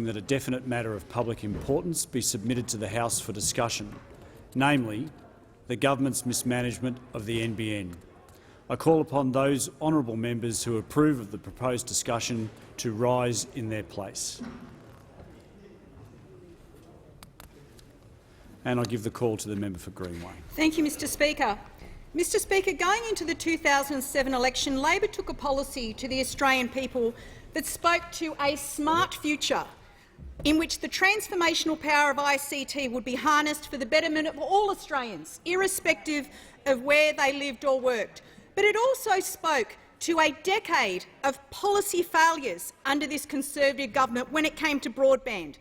that a definite matter of public importance be submitted to the House for discussion, namely the government's mismanagement of the NBN. I call upon those honourable members who approve of the proposed discussion to rise in their place. And I give the call to the member for Greenway. Thank you, Mr Speaker. Mr Speaker, going into the 2007 election, Labor took a policy to the Australian people that spoke to a smart future in which the transformational power of ICT would be harnessed for the betterment of all Australians, irrespective of where they lived or worked. But it also spoke to a decade of policy failures under this Conservative government when it came to broadband,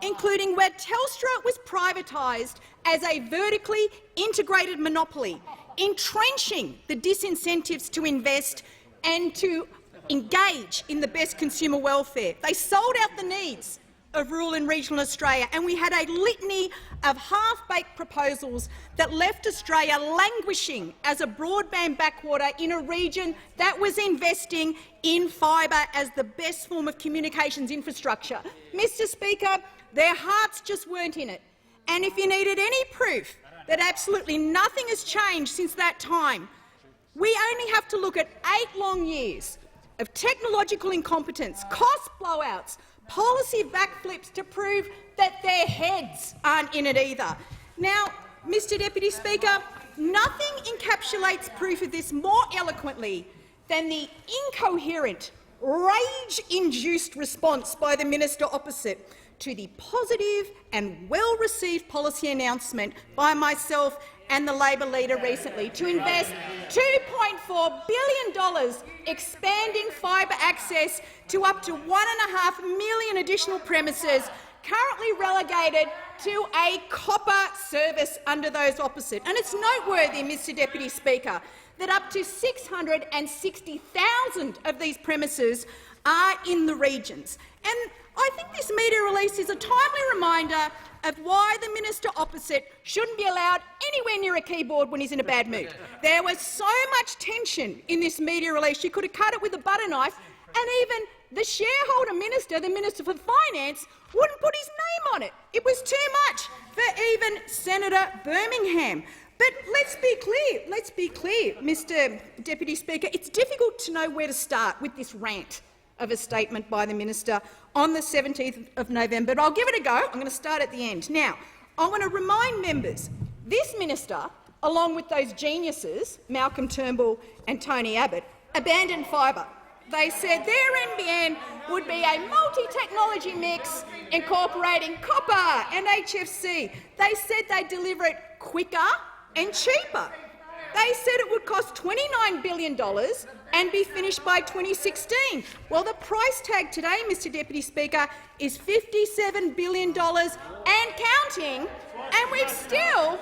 including where Telstra was privatised as a vertically integrated monopoly, entrenching the disincentives to invest and to engage in the best consumer welfare. They sold out the needs of rural and regional Australia, and we had a litany of half-baked proposals that left Australia languishing as a broadband backwater in a region that was investing in fibre as the best form of communications infrastructure. Mr Speaker, their hearts just weren't in it. And if you needed any proof that absolutely nothing has changed since that time, we only have to look at 8 long years of technological incompetence, cost blowouts, policy backflips to prove that their heads aren't in it either. Now, Mr Deputy Speaker, nothing encapsulates proof of this more eloquently than the incoherent, rage-induced response by the minister opposite to the positive and well-received policy announcement by myself and the Labor leader recently to invest $2.4 billion expanding fibre access to up to 1.5 million additional premises currently relegated to a copper service under those opposite. And it's noteworthy, Mr Deputy Speaker, that up to 660,000 of these premises are in the regions. And I think this media release is a timely reminder of why the minister opposite shouldn't be allowed anywhere near a keyboard when he's in a bad mood. There was so much tension in this media release you could have cut it with a butter knife, and even the shareholder minister, the Minister for Finance, wouldn't put his name on it. It was too much for even Senator Birmingham. But let's be clear, Mr Deputy Speaker, it's difficult to know where to start with this rant of a statement by the minister on the 17th of November, but I'll give it a go. I'm going to start at the end. Now, I want to remind members, this minister, along with those geniuses, Malcolm Turnbull and Tony Abbott, abandoned fibre. They said their NBN would be a multi-technology mix incorporating copper and HFC. They said they'd deliver it quicker and cheaper. They said it would cost $29 billion and be finished by 2016. Well, the price tag today, Mr Deputy Speaker, is $57 billion and counting, and we've still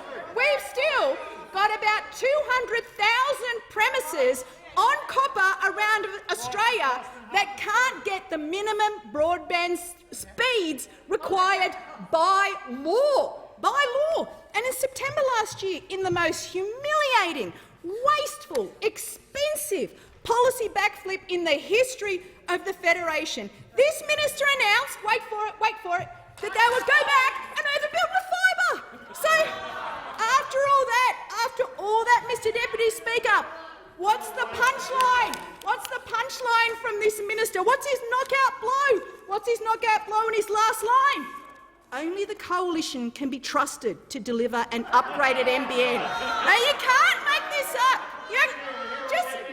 got about 200,000 premises on copper around Australia that can't get the minimum broadband speeds required by law. And in September last year, in the most humiliating, wasteful, expensive policy backflip in the history of the Federation, this minister announced, wait for it, that they would go back and overbuild with fibre. So, after all that, Mr Deputy Speaker, what's the punchline? What's the punchline from this minister? What's his knockout blow? What's his knockout blow in his last line? Only the coalition can be trusted to deliver an upgraded NBN. Now, you can't make this up.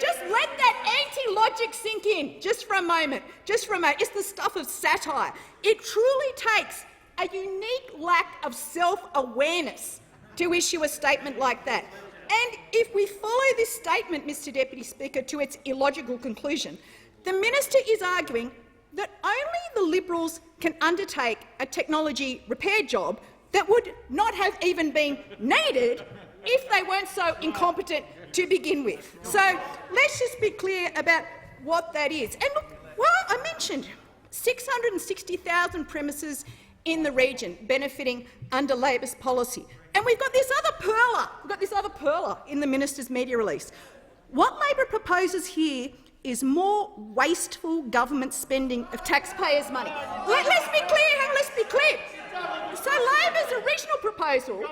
Just let that anti-logic sink in, just for a moment. It's the stuff of satire. It truly takes a unique lack of self-awareness to issue a statement like that. And if we follow this statement, Mr Deputy Speaker, to its illogical conclusion, the minister is arguing that only the Liberals can undertake a technology repair job that would not have even been needed if they weren't so incompetent to begin with. So let's just be clear about what that is. And look, well, I mentioned 660,000 premises in the region benefiting under Labor's policy. And we've got this other perler in the minister's media release. What Labor proposes here is more wasteful government spending of taxpayers' money. Let's be clear, let's be clear. So Labor's original proposal,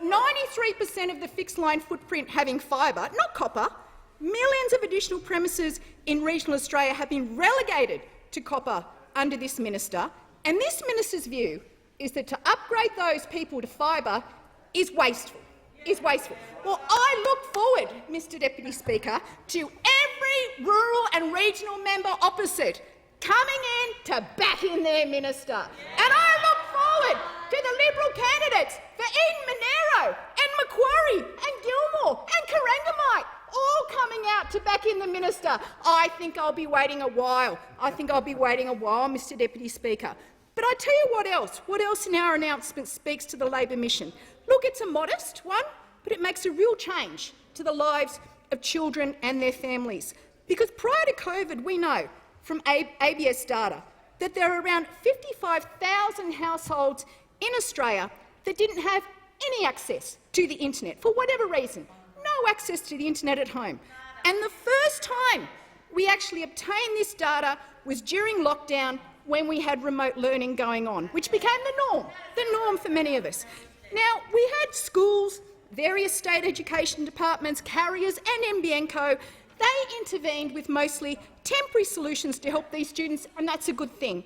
93% of the fixed-line footprint having fibre, not copper. Millions of additional premises in regional Australia have been relegated to copper under this minister, and this minister's view is that to upgrade those people to fibre is wasteful. Well, I look forward, Mr Deputy Speaker, to every rural and regional member opposite coming in to back in their minister. And I look forward to the Liberal candidates for Eden Monaro and Macquarie and Gilmore and Corangamite all coming out to back in the minister. I think I'll be waiting a while. Mr Deputy Speaker. But I tell you what else in our announcement speaks to the Labor mission. Look, it's a modest one, but it makes a real change to the lives of children and their families. Because prior to COVID, we know from ABS data that there are around 55,000 households in Australia that didn't have any access to the internet for whatever reason. No access to the internet at home. And the first time we actually obtained this data was during lockdown, when we had remote learning going on, which became the norm for many of us. Now, we had schools, various state education departments, carriers and NBN Co. They intervened with mostly temporary solutions to help these students, and that's a good thing.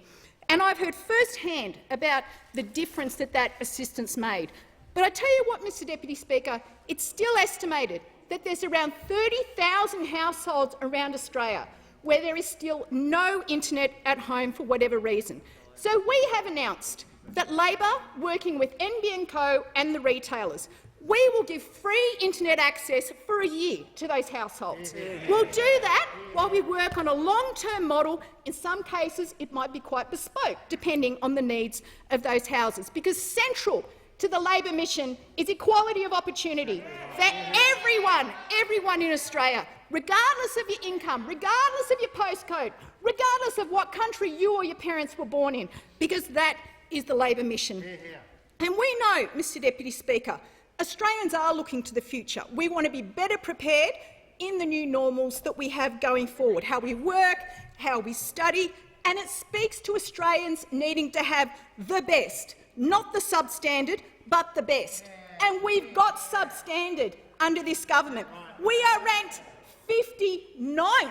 And I've heard firsthand about the difference that assistance made. But I tell you what, Mr Deputy Speaker, it's still estimated that there's around 30,000 households around Australia where there is still no internet at home for whatever reason. So we have announced that Labor, working with NBN Co and the retailers, we will give free internet access for a year to those households. We'll do that while we work on a long-term model. In some cases, it might be quite bespoke, depending on the needs of those houses, because central to the Labor mission is equality of opportunity for everyone in Australia, regardless of your income, regardless of your postcode, regardless of what country you or your parents were born in, because that is the Labor mission. And we know, Mr Deputy Speaker, Australians are looking to the future. We want to be better prepared in the new normals that we have going forward, how we work, how we study, and it speaks to Australians needing to have the best, not the substandard, but the best. And we've got substandard under this government. We are ranked 59th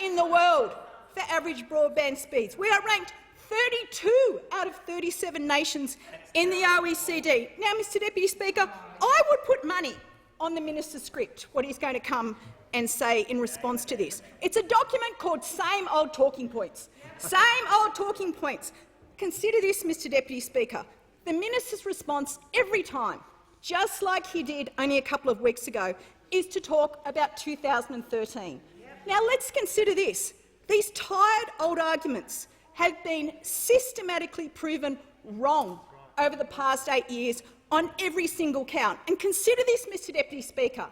in the world for average broadband speeds. We are ranked 32 out of 37 nations in the OECD. Now, Mr Deputy Speaker, I would put money on the minister's script, what he's going to come and say in response to this. It's a document called Same Old Talking Points. Same old talking points. Consider this, Mr Deputy Speaker. The minister's response every time, just like he did only a couple of weeks ago, is to talk about 2013. Now, let's consider this. These tired old arguments have been systematically proven wrong over the past 8 years on every single count. And consider this, Mr Deputy Speaker.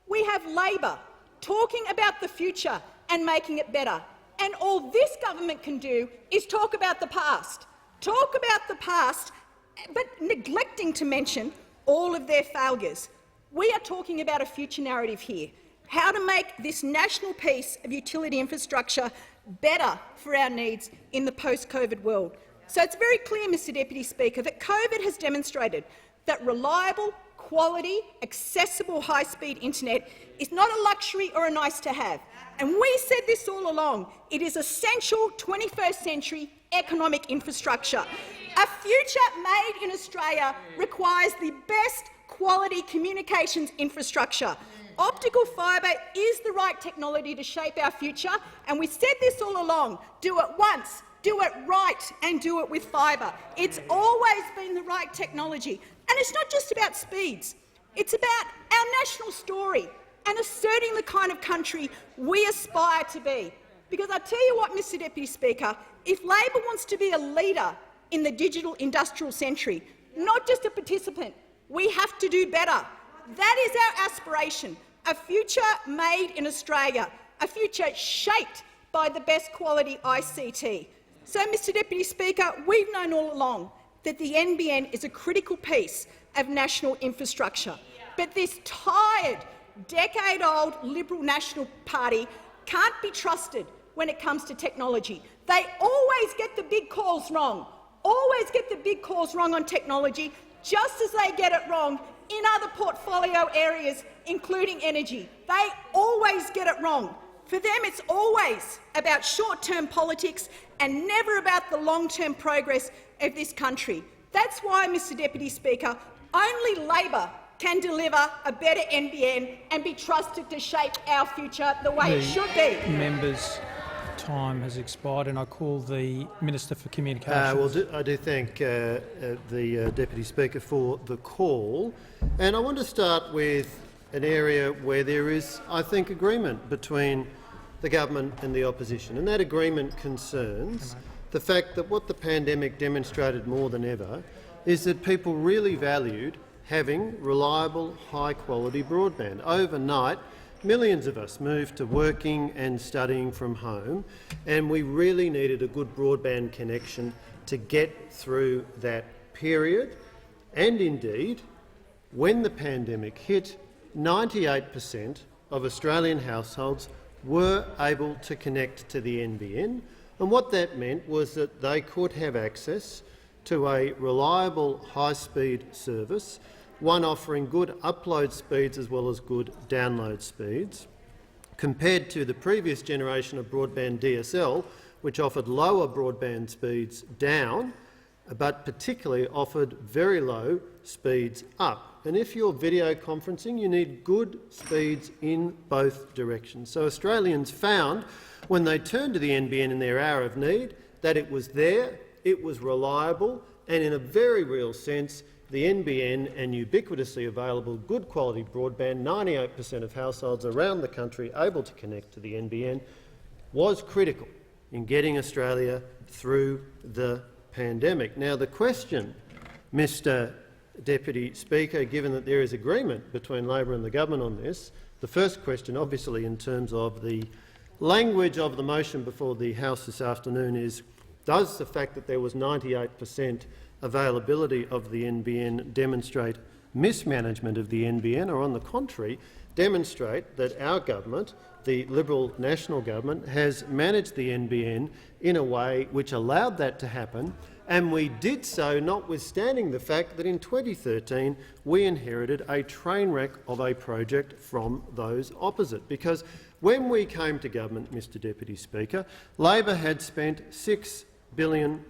We have Labor talking about the future and making it better. And all this government can do is talk about the past. Talk about the past, but neglecting to mention all of their failures. We are talking about a future narrative here, how to make this national piece of utility infrastructure better for our needs in the post-COVID world. So it's very clear, Mr Deputy Speaker, that COVID has demonstrated that reliable, quality, accessible high-speed internet is not a luxury or a nice-to-have. And we said this all along. It is essential 21st century economic infrastructure. A future made in Australia requires the best quality communications infrastructure. Optical fibre is the right technology to shape our future, and we said this all along. Do it once, do it right, and do it with fibre. It's always been the right technology. And it's not just about speeds. It's about our national story and asserting the kind of country we aspire to be. Because I tell you what, Mr Deputy Speaker, if Labor wants to be a leader in the digital industrial century, not just a participant, we have to do better. That is our aspiration, a future made in Australia, a future shaped by the best quality ICT. So, Mr Deputy Speaker, we've known all along that the NBN is a critical piece of national infrastructure. But this tired, decade-old Liberal National Party can't be trusted when it comes to technology. They always get the big calls wrong, on technology, just as they get it wrong in other portfolio areas, including energy. They always get it wrong. For them, it's always about short-term politics and never about the long-term progress of this country. That's why, Mr Deputy Speaker, only Labor can deliver a better NBN and be trusted to shape our future the way it should be. Members' time has expired, and I call the Minister for Communications. I do thank the Deputy Speaker for the call, and I want to start with an area where there is, I think, agreement between the government and the opposition, and that agreement concerns the fact that what the pandemic demonstrated more than ever is that people really valued having reliable, high-quality broadband. Overnight, millions of us moved to working and studying from home, and we really needed a good broadband connection to get through that period. And indeed, when the pandemic hit, 98% of Australian households were able to connect to the NBN, and what that meant was that they could have access to a reliable high-speed service, one offering good upload speeds as well as good download speeds, compared to the previous generation of broadband DSL, which offered lower broadband speeds down, but particularly offered very low speeds up. And if you're video conferencing, you need good speeds in both directions. So Australians found, when they turned to the NBN in their hour of need, that it was there, it was reliable, and in a very real sense, the NBN and ubiquitously available good quality broadband, 98% of households around the country able to connect to the NBN, was critical in getting Australia through the pandemic. Now, the question, Mr Deputy Speaker, given that there is agreement between Labor and the government on this, the first question, obviously in terms of the language of the motion before the House this afternoon, is does the fact that there was 98% availability of the NBN demonstrate mismanagement of the NBN, or on the contrary, demonstrate that our government, the Liberal National Government, has managed the NBN in a way which allowed that to happen, and we did so notwithstanding the fact that in 2013 we inherited a train wreck of a project from those opposite. Because when we came to government, Mr Deputy Speaker, Labor had spent $6 billion.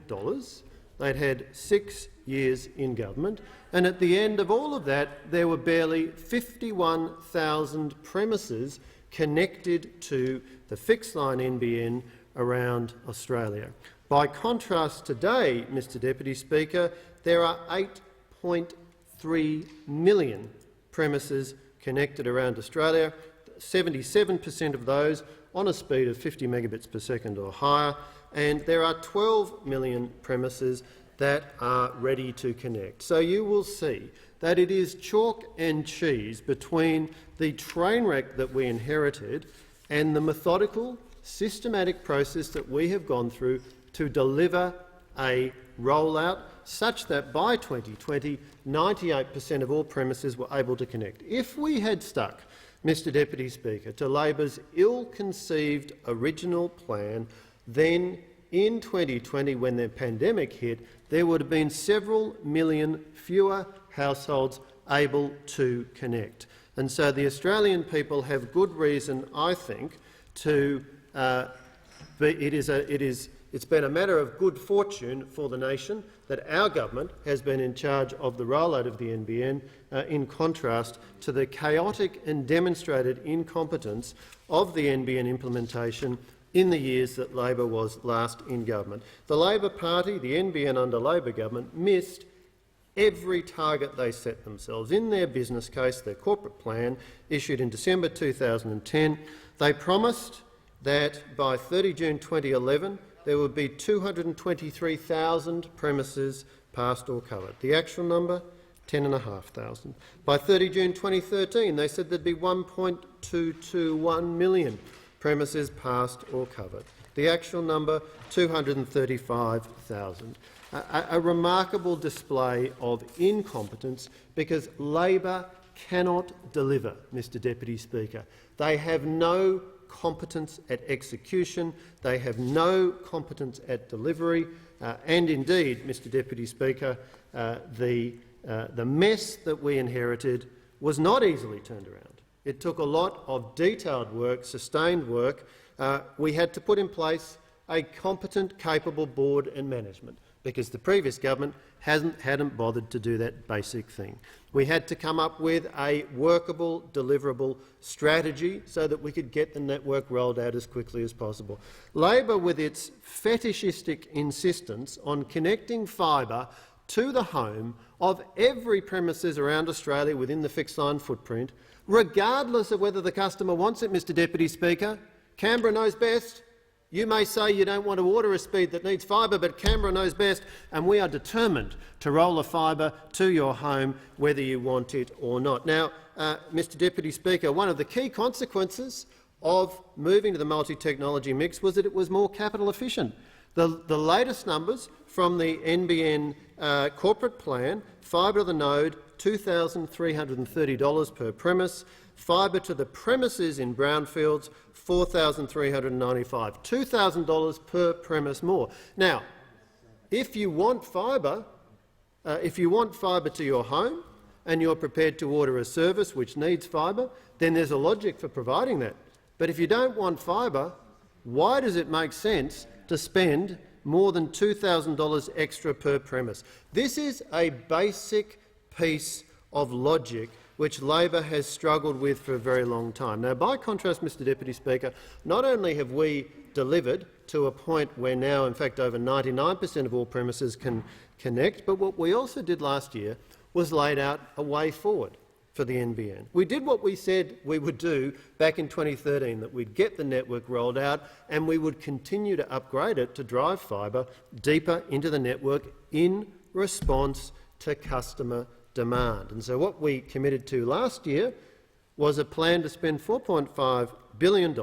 They'd had 6 years in government, and at the end of all of that, there were barely 51,000 premises connected to the fixed-line NBN around Australia. By contrast, today, Mr Deputy Speaker, there are 8.3 million premises connected around Australia, 77% of those on a speed of 50 megabits per second or higher, and there are 12 million premises that are ready to connect. So you will see that it is chalk and cheese between the train wreck that we inherited and the methodical, systematic process that we have gone through to deliver a rollout such that by 2020, 98% of all premises were able to connect. If we had stuck, Mr Deputy Speaker, to Labor's ill-conceived original plan, then in 2020, when the pandemic hit, there would have been several million fewer households able to connect. And so the Australian people have good reason, I think, to it's been a matter of good fortune for the nation that our government has been in charge of the rollout of the NBN, in contrast to the chaotic and demonstrated incompetence of the NBN implementation in the years that Labor was last in government. The Labor Party, the NBN under Labor government, missed every target they set themselves. In their business case, their corporate plan, issued in December 2010, they promised that by 30 June 2011 there would be 223,000 premises passed or covered. The actual number, 10,500. By 30 June 2013 they said there'd be 1.221 million premises passed or covered. The actual number, 235,000. A remarkable display of incompetence, because Labor cannot deliver, Mr Deputy Speaker. They have no competence at execution. They have no competence at delivery. And indeed, Mr Deputy Speaker, the mess that we inherited was not easily turned around. It took a lot of detailed work, sustained work. We had to put in place a competent, capable board and management because the previous government hadn't bothered to do that basic thing. We had to come up with a workable, deliverable strategy so that we could get the network rolled out as quickly as possible. Labor, with its fetishistic insistence on connecting fibre to the home of every premises around Australia within the fixed line footprint, regardless of whether the customer wants it, Mr Deputy Speaker. Canberra knows best. You may say you don't want to order a speed that needs fibre, but Canberra knows best, and we are determined to roll the fibre to your home whether you want it or not. Now, Mr Deputy Speaker, one of the key consequences of moving to the multi-technology mix was that it was more capital efficient. The latest numbers from the NBN corporate plan, fibre to the node, $2,330 per premise, fibre to the premises in brownfields, $4,395, $2,000 per premise more. Now, if you want fibre to your home and you're prepared to order a service which needs fibre, then there's a logic for providing that. But if you don't want fibre, why does it make sense to spend more than $2,000 extra per premise? This is a basic piece of logic which Labor has struggled with for a very long time. Now, by contrast, Mr Deputy Speaker, not only have we delivered to a point where now, in fact, over 99% of all premises can connect, but what we also did last year was laid out a way forward for the NBN. We did what we said we would do back in 2013, that we'd get the network rolled out and we would continue to upgrade it to drive fibre deeper into the network in response to customer demand. And so what we committed to last year was a plan to spend $4.5 billion,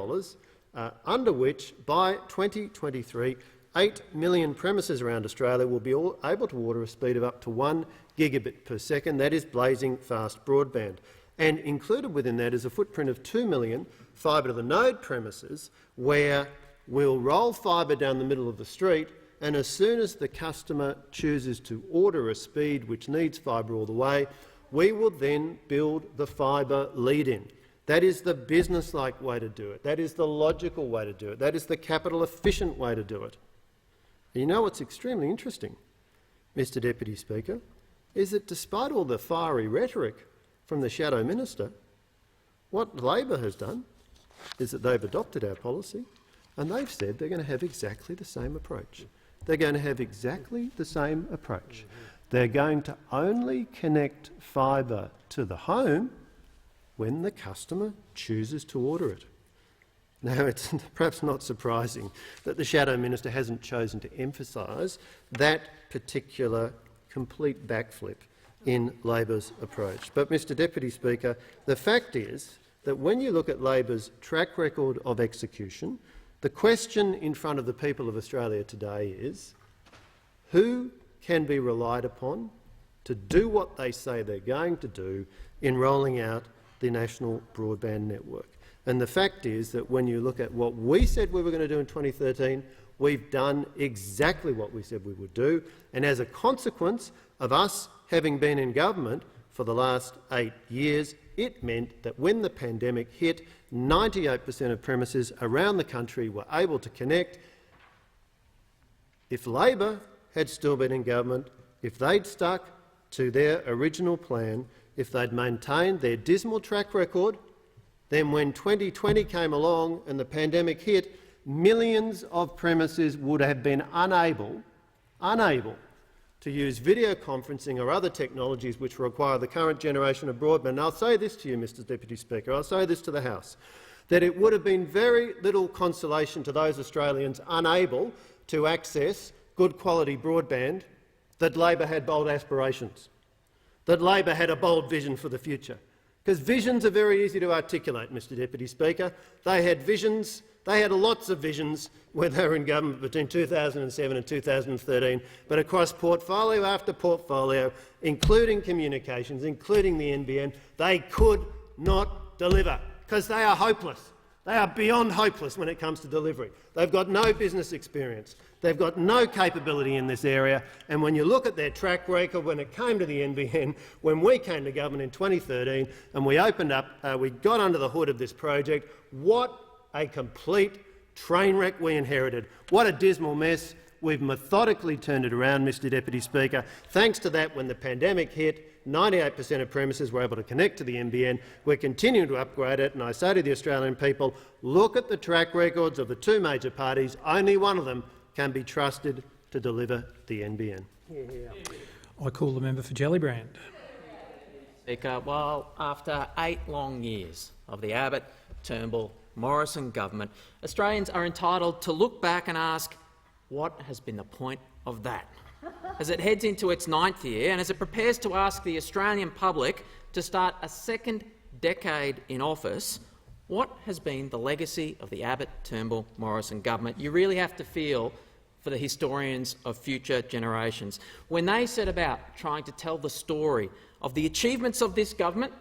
under which by 2023 8 million premises around Australia will be able to order a speed of up to 1 gigabit per second. That is blazing fast broadband. And included within that is a footprint of 2 million fibre to the node premises, where we'll roll fibre down the middle of the street, and as soon as the customer chooses to order a speed which needs fibre all the way, we will then build the fibre lead-in. That is the business-like way to do it. That is the logical way to do it. That is the capital-efficient way to do it. And you know what's extremely interesting, Mr Deputy Speaker, is that despite all the fiery rhetoric from the Shadow Minister, what Labor has done is that they've adopted our policy and they've said they're going to have exactly the same approach. They're going to have exactly the same approach. They're going to only connect fibre to the home when the customer chooses to order it. Now, it's perhaps not surprising that the Shadow Minister hasn't chosen to emphasise that particular complete backflip in Labor's approach. But, Mr Deputy Speaker, the fact is that when you look at Labor's track record of execution, the question in front of the people of Australia today is who can be relied upon to do what they say they're going to do in rolling out the national broadband network. And the fact is that when you look at what we said we were going to do in 2013, we've done exactly what we said we would do. And as a consequence of us having been in government for the last 8 years, it meant that when the pandemic hit, 98% of premises around the country were able to connect. If Labor had still been in government, if they'd stuck to their original plan, if they'd maintained their dismal track record, then when 2020 came along and the pandemic hit, millions of premises would have been unable to use video conferencing or other technologies which require the current generation of broadband. And I'll say this to you, Mr Deputy Speaker, I'll say this to the House, that it would have been very little consolation to those Australians unable to access good quality broadband that Labor had bold aspirations, that Labor had a bold vision for the future. Because visions are very easy to articulate, Mr Deputy Speaker. They had visions. They had lots of visions when they were in government between 2007 and 2013, but across portfolio after portfolio, including communications, including the NBN, they could not deliver because they are hopeless. They are beyond hopeless when it comes to delivery. They've got no business experience. They've got no capability in this area. And when you look at their track record when it came to the NBN, when we came to government in 2013 and we opened up, we got under the hood of this project, what a complete train wreck we inherited. What a dismal mess. We've methodically turned it around, Mr Deputy Speaker. Thanks to that, when the pandemic hit, 98% of premises were able to connect to the NBN. We're continuing to upgrade it, and I say to the Australian people, look at the track records of the two major parties. Only one of them can be trusted to deliver the NBN. I call the member for Gellibrand. Speaker, well, after 8 long years of the Abbott, Turnbull, Morrison government, Australians are entitled to look back and ask, what has been the point of that? As it heads into its 9th year and as it prepares to ask the Australian public to start a second decade in office, what has been the legacy of the Abbott, Turnbull, Morrison government? You really have to feel for the historians of future generations. When they set about trying to tell the story of the achievements of this government,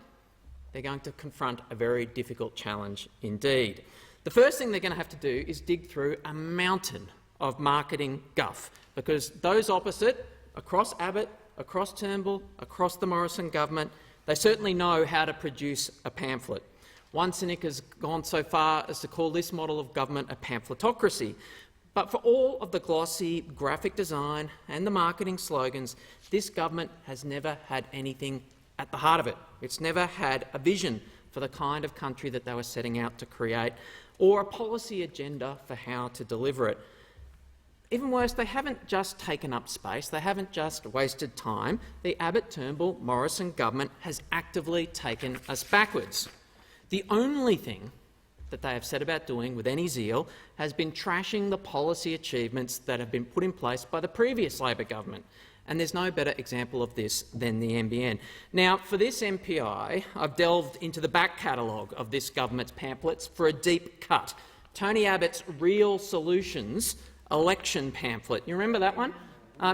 they're going to confront a very difficult challenge indeed. The first thing they're going to have to do is dig through a mountain of marketing guff, because those opposite, across Abbott, across Turnbull, across the Morrison government, they certainly know how to produce a pamphlet. One cynic has gone so far as to call this model of government a pamphletocracy. But for all of the glossy graphic design and the marketing slogans, this government has never had anything at the heart of it. It's never had a vision for the kind of country that they were setting out to create, or a policy agenda for how to deliver it. Even worse, they haven't just taken up space, they haven't just wasted time. The Abbott-Turnbull-Morrison government has actively taken us backwards. The only thing that they have set about doing with any zeal has been trashing the policy achievements that have been put in place by the previous Labor government. And there's no better example of this than the NBN. Now, for this MPI, I've delved into the back catalogue of this government's pamphlets for a deep cut. Tony Abbott's Real Solutions election pamphlet. You remember that one?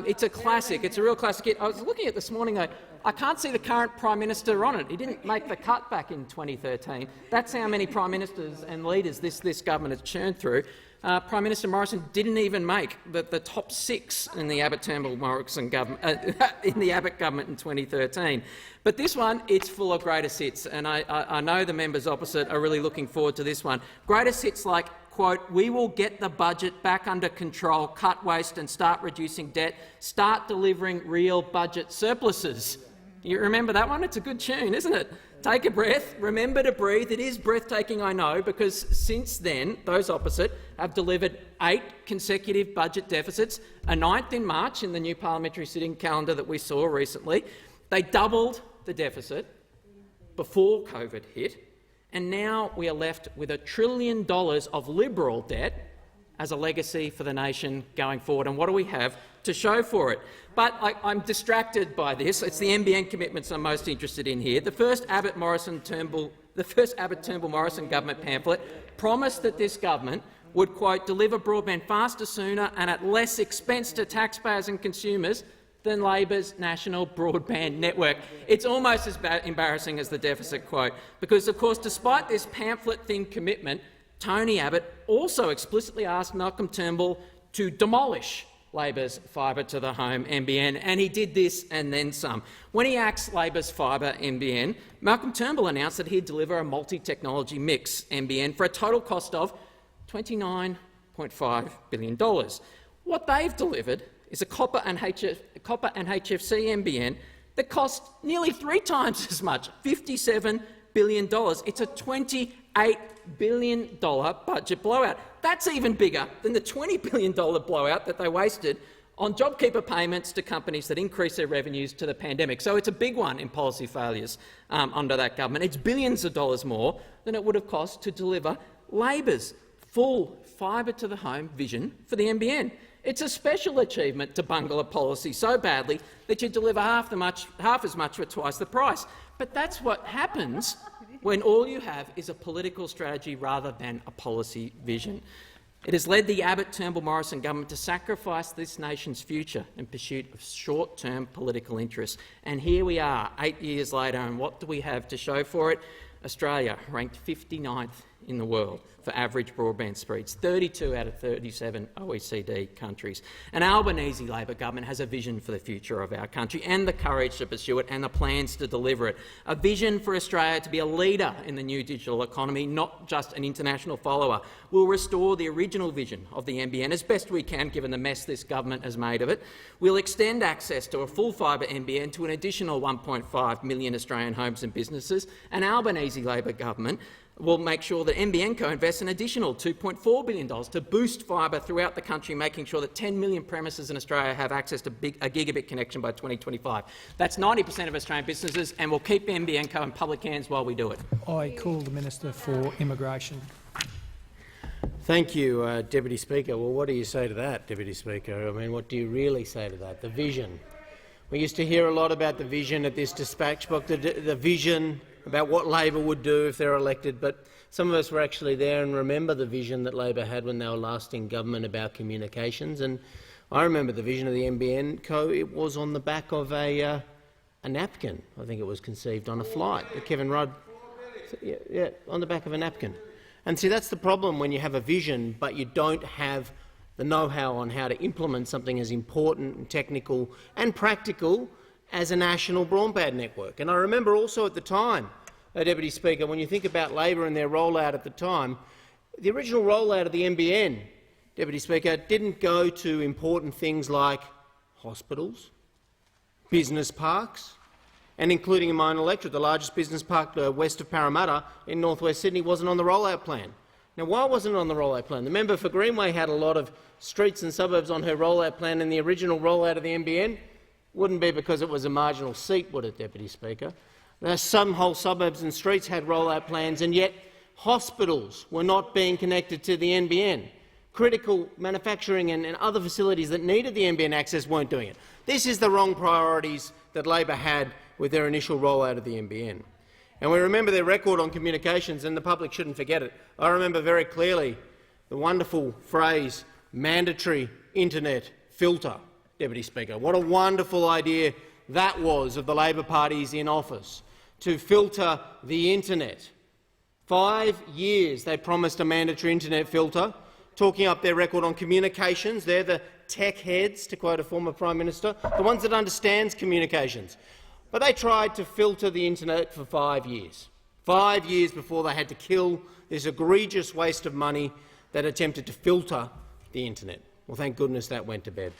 It's a classic. It's a real classic. I was looking at it this morning, though. I can't see the current Prime Minister on it. He didn't make the cut back in 2013. That's how many Prime Ministers and leaders this government has churned through. Prime Minister Morrison didn't even make the top 6 in the Abbott-Turnbull-Morrison government, in the Abbott government in 2013. But this one, it's full of greatest hits, and I know the members opposite are really looking forward to this one. Greatest hits like, quote, "We will get the budget back under control, cut waste and start reducing debt, start delivering real budget surpluses." You remember that one? It's a good tune, isn't it? Take a breath, remember to breathe. It is breathtaking, I know, because since then, those opposite have delivered 8 consecutive budget deficits, a 9th in March in the new parliamentary sitting calendar that we saw recently. They doubled the deficit before COVID hit, and now we are left with $1 trillion of Liberal debt as a legacy for the nation going forward. And what do we have to show for it? But I'm distracted by this. It's the NBN commitments I'm most interested in here. The first Abbott-Turnbull Morrison government pamphlet promised that this government would, quote, "deliver broadband faster, sooner and at less expense to taxpayers and consumers than Labor's national broadband network." It's almost as embarrassing as the deficit quote, because, of course, despite this pamphlet-thin commitment, Tony Abbott also explicitly asked Malcolm Turnbull to demolish Labor's fibre-to-the-home NBN, and he did this and then some. When he axed Labor's fibre NBN, Malcolm Turnbull announced that he'd deliver a multi-technology mix NBN for a total cost of $29.5 billion. What they've delivered is a copper and HFC NBN that costs nearly 3 times as much, $57 billion. It's a $28 billion budget blowout. That's even bigger than the $20 billion blowout that they wasted on JobKeeper payments to companies that increased their revenues to the pandemic. So it's a big one in policy failures under that government. It's billions of dollars more than it would have cost to deliver Labor's full fibre-to-the-home vision for the NBN. It's a special achievement to bungle a policy so badly that you deliver half as much for twice the price. But that's what happens when all you have is a political strategy rather than a policy vision. It has led the Abbott-Turnbull-Morrison government to sacrifice this nation's future in pursuit of short-term political interests. And here we are, 8 years later, and what do we have to show for it? Australia ranked 59th in the world for average broadband speeds, 32 out of 37 OECD countries. An Albanese Labor government has a vision for the future of our country and the courage to pursue it and the plans to deliver it. A vision for Australia to be a leader in the new digital economy, not just an international follower. We'll restore the original vision of the NBN as best we can, given the mess this government has made of it. We'll extend access to a full fibre NBN to an additional 1.5 million Australian homes and businesses. An Albanese Labor government will make sure that NBN co-invests an additional $2.4 billion to boost fibre throughout the country, making sure that 10 million premises in Australia have access to a gigabit connection by 2025. That's 90% of Australian businesses, and we'll keep NBN co in public hands while we do it. I call the Minister for Immigration. Thank you, Deputy Speaker. Well, what do you say to that, Deputy Speaker? I mean, what do you really say to that? The vision. We used to hear a lot about the vision at this dispatch book, the vision about what Labor would do if they're elected, but some of us were actually there and remember the vision that Labor had when they were last in government about communications. And I remember the vision of the NBN Co. It was on the back of a napkin. I think it was conceived on a flight. Kevin Rudd, yeah, on the back of a napkin. And see, that's the problem when you have a vision but you don't have the know-how on how to implement something as important and technical and practical as a national broadband network. And I remember also at the time, Deputy Speaker, when you think about Labor and their rollout at the time, the original rollout of the NBN, Deputy Speaker, didn't go to important things like hospitals, business parks, and including in my own electorate, the largest business park west of Parramatta in north-west Sydney wasn't on the rollout plan. Now, why wasn't it on the rollout plan? The member for Greenway had a lot of streets and suburbs on her rollout plan, and the original rollout of the NBN wouldn't be because it was a marginal seat, would it, Deputy Speaker? Some whole suburbs and streets had rollout plans, and yet hospitals were not being connected to the NBN. Critical manufacturing and other facilities that needed the NBN access weren't doing it. This is the wrong priorities that Labor had with their initial rollout of the NBN. And we remember their record on communications, and the public shouldn't forget it. I remember very clearly the wonderful phrase, mandatory internet filter, Deputy Speaker. What a wonderful idea that was of the Labor parties in office, to filter the internet. 5 years they promised a mandatory internet filter, talking up their record on communications. They're the tech heads, to quote a former Prime Minister, the ones that understands communications. But they tried to filter the internet for 5 years. 5 years before they had to kill this egregious waste of money that attempted to filter the internet. Well, thank goodness that went to bed.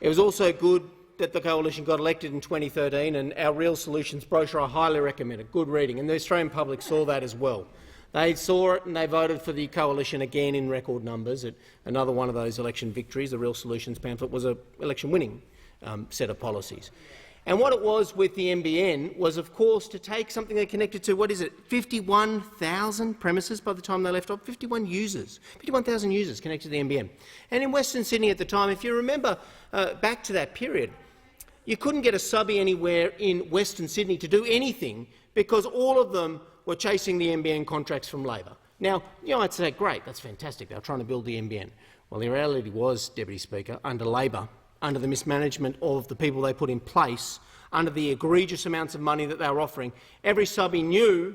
It was also good that the coalition got elected in 2013, and our Real Solutions brochure I highly recommend it. Good reading, and the Australian public saw that as well. They saw it and they voted for the coalition again in record numbers. Another one of those election victories, the Real Solutions pamphlet, was an election-winning set of policies. And what it was with the NBN was, of course, to take something they connected to, 51,000 premises by the time they left off, 51,000 users connected to the NBN. And in Western Sydney at the time, if you remember back to that period, you couldn't get a subby anywhere in Western Sydney to do anything because all of them were chasing the NBN contracts from Labor. Now, you might say, great, that's fantastic, they were trying to build the NBN. Well, the reality was, Deputy Speaker, under Labor, under the mismanagement of the people they put in place, under the egregious amounts of money that they were offering, every subby knew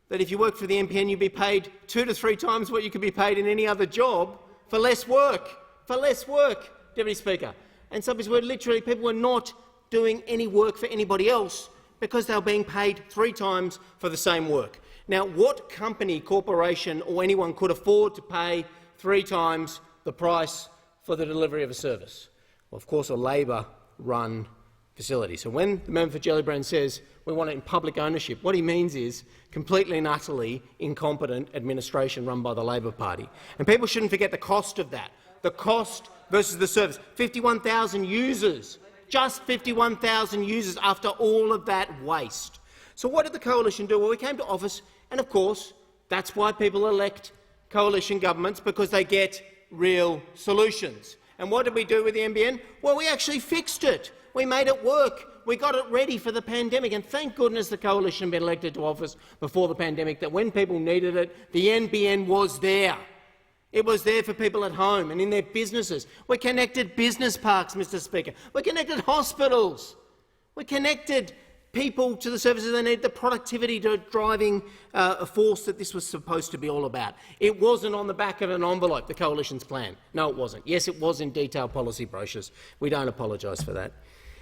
that if you worked for the NBN, you'd be paid 2 to 3 times what you could be paid in any other job for less work, Deputy Speaker. And subbies were literally, people were not doing any work for anybody else because they were being paid 3 times for the same work. Now, what company, corporation or anyone could afford to pay 3 times the price for the delivery of a service? Well, of course, a Labor-run facility. So when the member for Gellibrand says we want it in public ownership, what he means is completely and utterly incompetent administration run by the Labor Party. And people shouldn't forget the cost of that, the cost versus the service. 51,000 users, just 51,000 users after all of that waste. So what did the coalition do? Well, we came to office, and of course that's why people elect coalition governments, because they get real solutions. And what did we do with the NBN? Well, we actually fixed it. We made it work. We got it ready for the pandemic. And thank goodness the coalition had been elected to office before the pandemic, that when people needed it, the NBN was there. It was there for people at home and in their businesses. We connected business parks, Mr Speaker. We connected hospitals. We connected people to the services they need, the productivity to driving a force that this was supposed to be all about. It wasn't on the back of an envelope, the Coalition's plan. No, it wasn't. Yes, it was in detailed policy brochures. We don't apologise for that.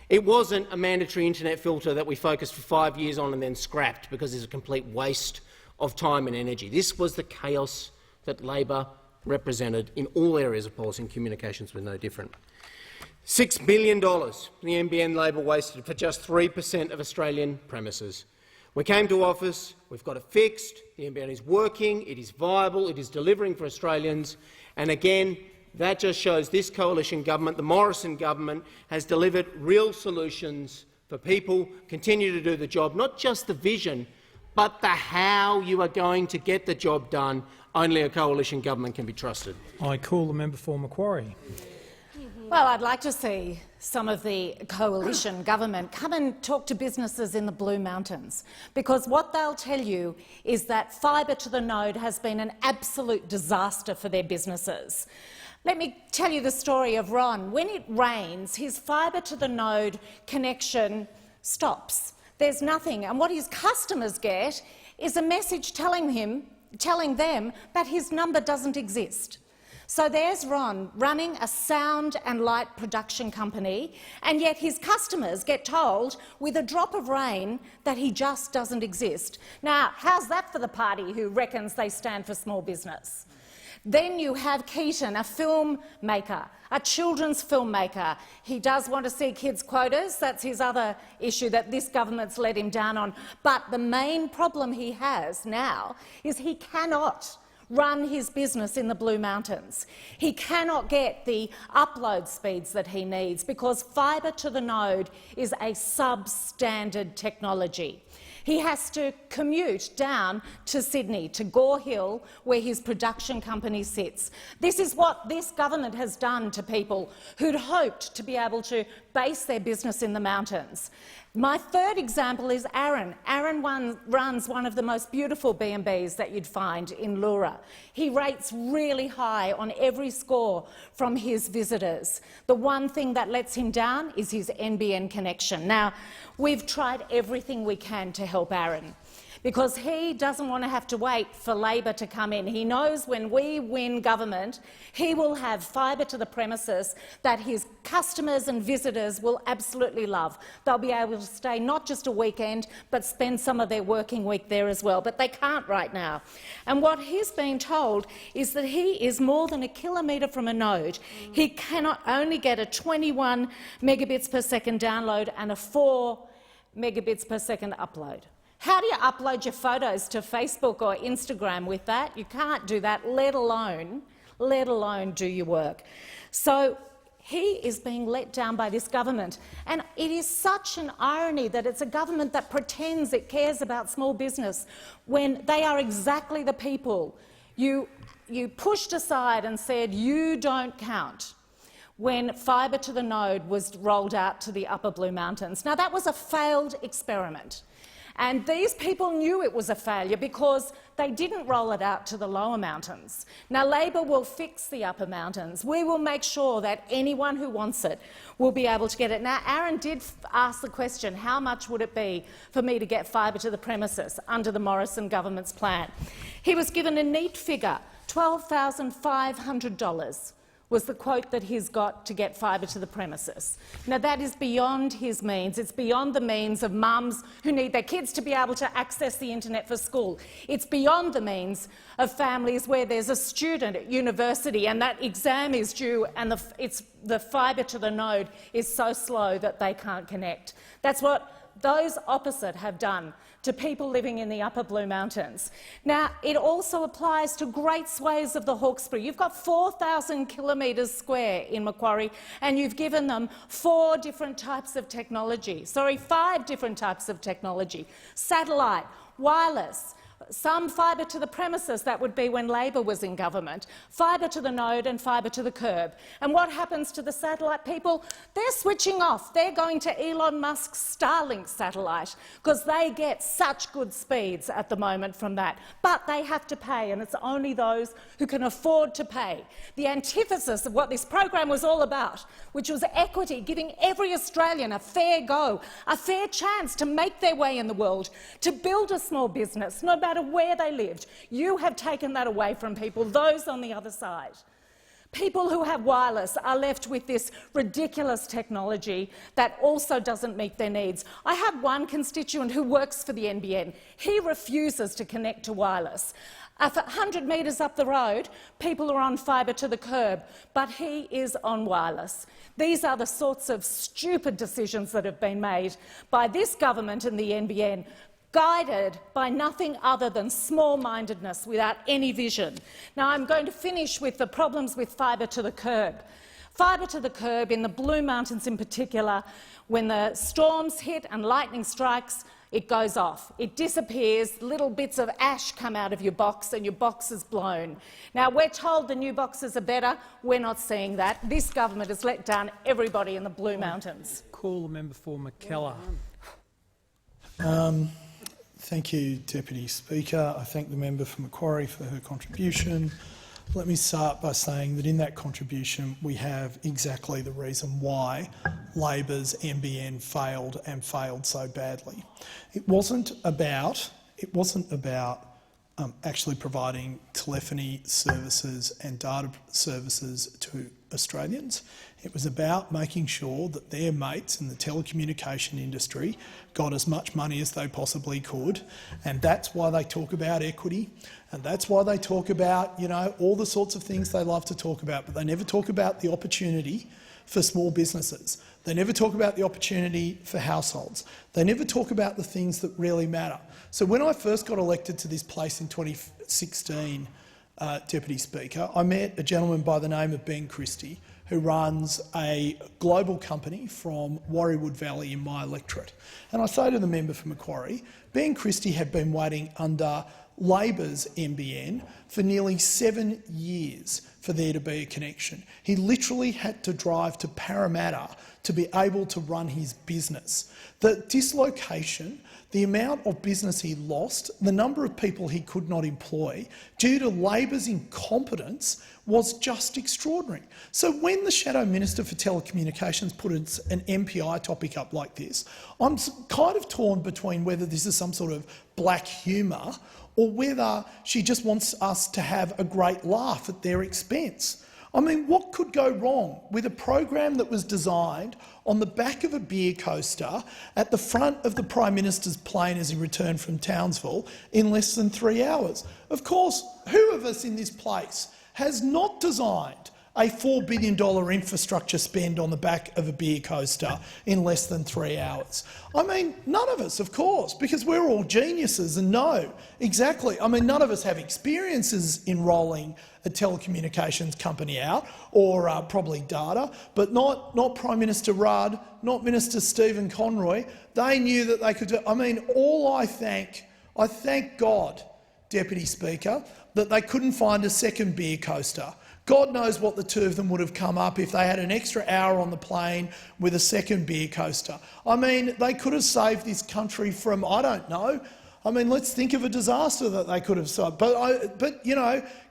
It wasn't a mandatory internet filter that we focused for 5 years on and then scrapped because it's a complete waste of time and energy. This was the chaos that Labor represented in all areas of policy, and communications were no different. $6 billion the NBN Labor wasted for just 3% of Australian premises. We came to office, we've got it fixed, the NBN is working, it is viable, it is delivering for Australians, and again, that just shows this coalition government, the Morrison government, has delivered real solutions for people, continue to do the job, not just the vision, but the how you are going to get the job done. Only a coalition government can be trusted. I call the member for Macquarie. Well, I'd like to see some of the coalition government come and talk to businesses in the Blue Mountains, because what they'll tell you is that fibre to the node has been an absolute disaster for their businesses. Let me tell you the story of Ron. When it rains, his fibre to the node connection stops. There's nothing, and what his customers get is a message telling them that his number doesn't exist. So there's Ron running a sound and light production company, and yet his customers get told with a drop of rain that he just doesn't exist. Now, how's that for the party who reckons they stand for small business? Then you have Keaton, a filmmaker, a children's filmmaker. He does want to see kids' quotas. That's his other issue that this government's let him down on. But the main problem he has now is he cannot run his business in the Blue Mountains. He cannot get the upload speeds that he needs because fibre to the node is a substandard technology. He has to commute down to Sydney, to Gore Hill, where his production company sits. This is what this government has done to people who'd hoped to be able to base their business in the mountains. My third example is Aaron. Aaron runs one of the most beautiful B&Bs that you'd find in Leura. He rates really high on every score from his visitors. The one thing that lets him down is his NBN connection. Now, we've tried everything we can to help Aaron, because he doesn't want to have to wait for Labor to come in. He knows when we win government, he will have fibre to the premises that his customers and visitors will absolutely love. They'll be able to stay not just a weekend, but spend some of their working week there as well. But they can't right now. And what he's been told is that he is more than a kilometre from a node. He cannot only get a 21 megabits per second download and a 4 megabits per second upload. How do you upload your photos to Facebook or Instagram with that? You can't do that, let alone do your work. So he is being let down by this government. And it is such an irony that it's a government that pretends it cares about small business when they are exactly the people you pushed aside and said you don't count when fibre to the node was rolled out to the upper Blue Mountains. Now, that was a failed experiment. And these people knew it was a failure because they didn't roll it out to the lower mountains. Now, Labor will fix the upper mountains. We will make sure that anyone who wants it will be able to get it. Now, Aaron did ask the question, how much would it be for me to get fibre to the premises under the Morrison government's plan? He was given a neat figure, $12,500. was the quote that he's got to get fibre to the premises. Now, that is beyond his means. It's beyond the means of mums who need their kids to be able to access the internet for school. It's beyond the means of families where there's a student at university and that exam is due and the fibre to the node is so slow that they can't connect. That's what those opposite have done to people living in the upper Blue Mountains. Now, it also applies to great swathes of the Hawkesbury. You've got 4,000 kilometres square in Macquarie, and you've given them 4 different types of technology. Sorry, 5 different types of technology: satellite, wireless, Some fibre to the premises, that would be when Labor was in government, fibre to the node and fibre to the curb. And what happens to the satellite people? They're switching off. They're going to Elon Musk's Starlink satellite because they get such good speeds at the moment from that. But they have to pay, and it's only those who can afford to pay. The antithesis of what this program was all about, which was equity, giving every Australian a fair go, a fair chance to make their way in the world, to build a small business, no matter where they lived. You have taken that away from people, those on the other side. People who have wireless are left with this ridiculous technology that also doesn't meet their needs. I have one constituent who works for the NBN. He refuses to connect to wireless. 100 metres up the road, people are on fibre to the curb, but he is on wireless. These are the sorts of stupid decisions that have been made by this government and the NBN, guided by nothing other than small-mindedness without any vision. Now, I'm going to finish with the problems with fibre to the curb. Fibre to the curb in the Blue Mountains in particular, when the storms hit and lightning strikes, it goes off. It disappears, little bits of ash come out of your box and your box is blown. Now, we're told the new boxes are better. We're not seeing that. This government has let down everybody in the Blue Mountains. Call the member for McKellar. Thank you, Deputy Speaker. I thank the member for Macquarie for her contribution. Let me start by saying that in that contribution we have exactly the reason why Labor's NBN failed and failed so badly. It wasn't about actually providing telephony services and data services to Australians. It was about making sure that their mates in the telecommunication industry got as much money as they possibly could, and that's why they talk about equity, and that's why they talk about, all the sorts of things they love to talk about, but they never talk about the opportunity for small businesses. They never talk about the opportunity for households. They never talk about the things that really matter. So when I first got elected to this place in 2016, Deputy Speaker, I met a gentleman by the name of Ben Christie, who runs a global company from Warriewood Valley in my electorate. And I say to the member for Macquarie, Ben Christie had been waiting under Labor's NBN for nearly 7 years for there to be a connection. He literally had to drive to Parramatta to be able to run his business. The dislocation, the amount of business he lost, the number of people he could not employ due to Labor's incompetence was just extraordinary. So when the Shadow Minister for Telecommunications put an MPI topic up like this, I'm kind of torn between whether this is some sort of black humour or whether she just wants us to have a great laugh at their expense. I mean, what could go wrong with a program that was designed on the back of a beer coaster at the front of the Prime Minister's plane as he returned from Townsville in less than 3 hours? Of course, who of us in this place has not designed a $4 billion infrastructure spend on the back of a beer coaster in less than 3 hours? I mean, none of us, of course, because we're all geniuses and know exactly. I mean, none of us have experiences in rolling a telecommunications company out, or probably data, but not Prime Minister Rudd, not Minister Stephen Conroy. They knew that they could do. I mean, I thank God, Deputy Speaker, that they couldn't find a second beer coaster. God knows what the two of them would have come up if they had an extra hour on the plane with a second beer coaster. I mean, they could have saved this country from, I don't know, I mean, let's think of a disaster that they could have solved. But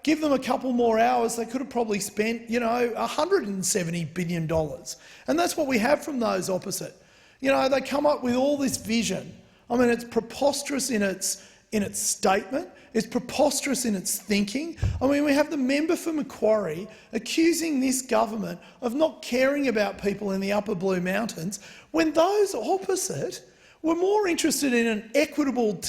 give them a couple more hours, they could have probably spent, $170 billion. And that's what we have from those opposite. They come up with all this vision. I mean, it's preposterous in its statement. It's preposterous in its thinking. I mean, we have the member for Macquarie accusing this government of not caring about people in the upper Blue Mountains when those opposite were more interested in an equitable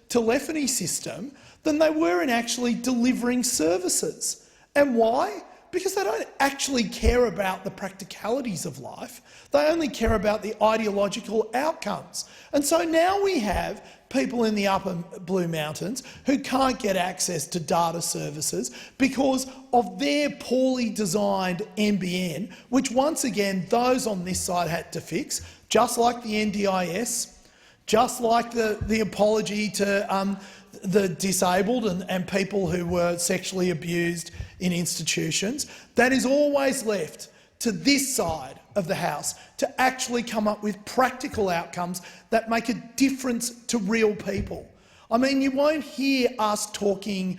telephony system than they were in actually delivering services. And why? Because they don't actually care about the practicalities of life. They only care about the ideological outcomes. And so now we have people in the upper Blue Mountains who can't get access to data services because of their poorly designed NBN, which once again those on this side had to fix, just like the NDIS, just like the apology to the disabled and people who were sexually abused in institutions, that is always left to this side of the House to actually come up with practical outcomes that make a difference to real people. I mean, you won't hear us talking,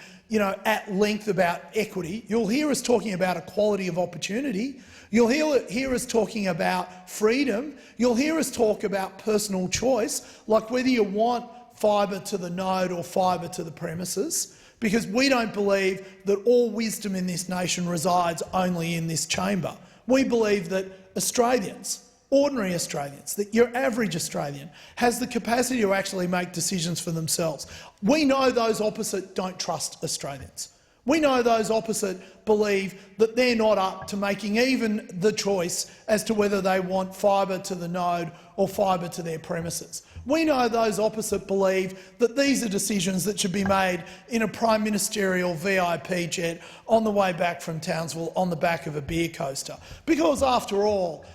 at length about equity. You'll hear us talking about equality of opportunity. You'll hear us talking about freedom. You'll hear us talk about personal choice, like whether you want fibre to the node or fibre to the premises, because we don't believe that all wisdom in this nation resides only in this chamber. We believe that Australians, ordinary Australians, that your average Australian has the capacity to actually make decisions for themselves. We know those opposite don't trust Australians. We know those opposite believe that they're not up to making even the choice as to whether they want fibre to the node or fibre to their premises. We know those opposite believe that these are decisions that should be made in a Prime Ministerial VIP jet on the way back from Townsville on the back of a beer coaster. Because, after all,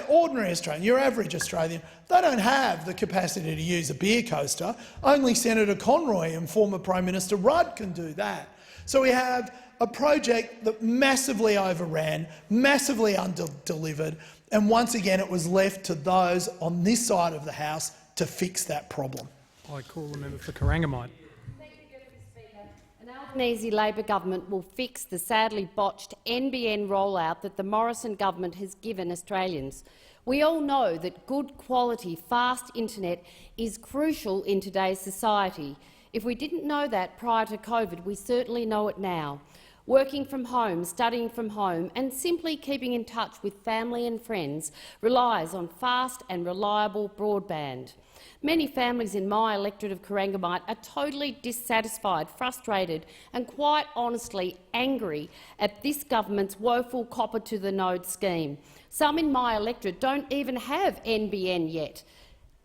ordinary Australian, your average Australian, they don't have the capacity to use a beer coaster. Only Senator Conroy and former Prime Minister Rudd can do that. So we have a project that massively overran, massively under-delivered, and once again it was left to those on this side of the House to fix that problem. I call the member for Corangamite. Thank you, Deputy Speaker. An Albanese Labor government will fix the sadly botched NBN rollout that the Morrison government has given Australians. We all know that good quality, fast internet is crucial in today's society. If we didn't know that prior to COVID, we certainly know it now. Working from home, studying from home and simply keeping in touch with family and friends relies on fast and reliable broadband. Many families in my electorate of Corangamite are totally dissatisfied, frustrated and quite honestly angry at this government's woeful copper-to-the-node scheme. Some in my electorate don't even have NBN yet,